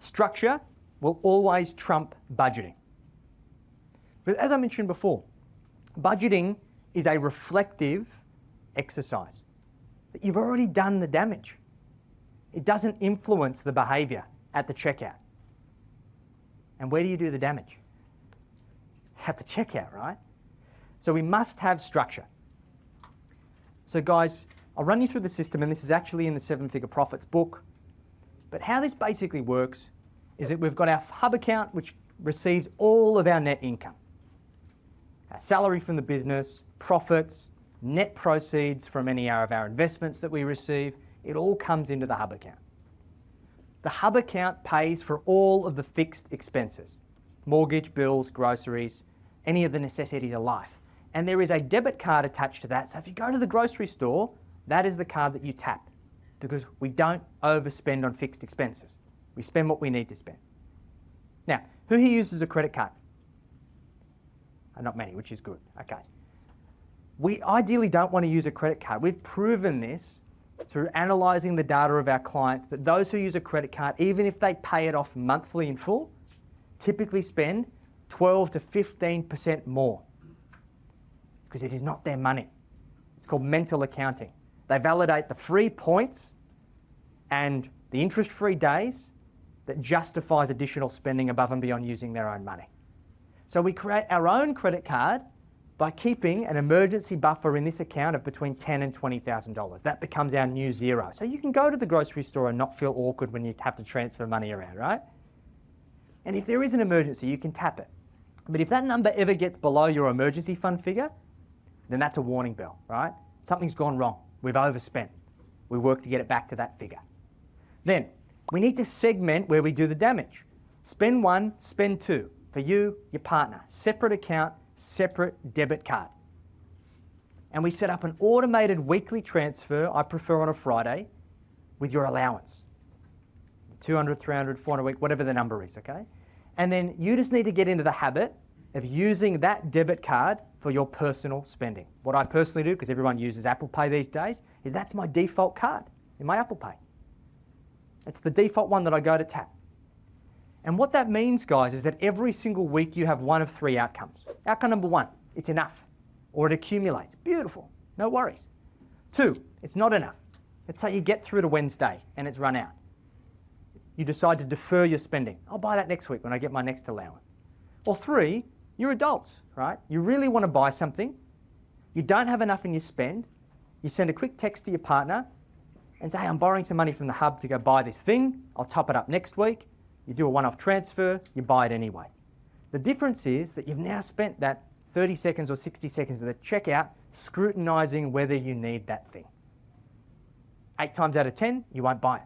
Structure will always trump budgeting. But as I mentioned before, budgeting is a reflective exercise. You've already done the damage. It doesn't influence the behaviour at the checkout. And where do you do the damage? At the checkout, right? So we must have structure. So guys, I'll run you through the system, and this is actually in the 7-Figure Profits book. But how this basically works is that we've got our hub account, which receives all of our net income. Our salary from the business, profits, net proceeds from any of our investments that we receive, it all comes into the hub account. The hub account pays for all of the fixed expenses, mortgage, bills, groceries, any of the necessities of life. And there is a debit card attached to that. So if you go to the grocery store, that is the card that you tap, because we don't overspend on fixed expenses. We spend what we need to spend. Now, who here uses a credit card? Not many, which is good. Okay. We ideally don't want to use a credit card. We've proven this through analysing the data of our clients, that those who use a credit card, even if they pay it off monthly in full, typically spend 12 to 15% more, because it is not their money. It's called mental accounting. They validate the free points and the interest-free days that justifies additional spending above and beyond using their own money. So we create our own credit card by keeping an emergency buffer in this account of between $10,000 and $20,000. That becomes our new zero. So you can go to the grocery store and not feel awkward when you have to transfer money around, right? And if there is an emergency, you can tap it. But if that number ever gets below your emergency fund figure, then that's a warning bell, right? Something's gone wrong. We've overspent. We work to get it back to that figure. Then we need to segment where we do the damage. Spend one, spend two. For you, your partner, separate account, separate debit card. And we set up an automated weekly transfer, I prefer on a Friday, with your allowance. 200, 300, 400 a week, whatever the number is, okay? And then you just need to get into the habit of using that debit card for your personal spending. What I personally do, because everyone uses Apple Pay these days, is that's my default card in my Apple Pay. It's the default one that I go to tap. And what that means, guys, is that every single week you have one of three outcomes. Outcome number one, it's enough, or it accumulates. Beautiful, no worries. Two, it's not enough. Let's say you get through to Wednesday and it's run out. You decide to defer your spending. I'll buy that next week when I get my next allowance. Or three, you're adults, right? You really want to buy something. You don't have enough in your spend. You send a quick text to your partner and say, hey, I'm borrowing some money from the hub to go buy this thing. I'll top it up next week. You do a one-off transfer, you buy it anyway. The difference is that you've now spent that 30 seconds or 60 seconds of the checkout scrutinising whether you need that thing. 8 times out of 10, you won't buy it.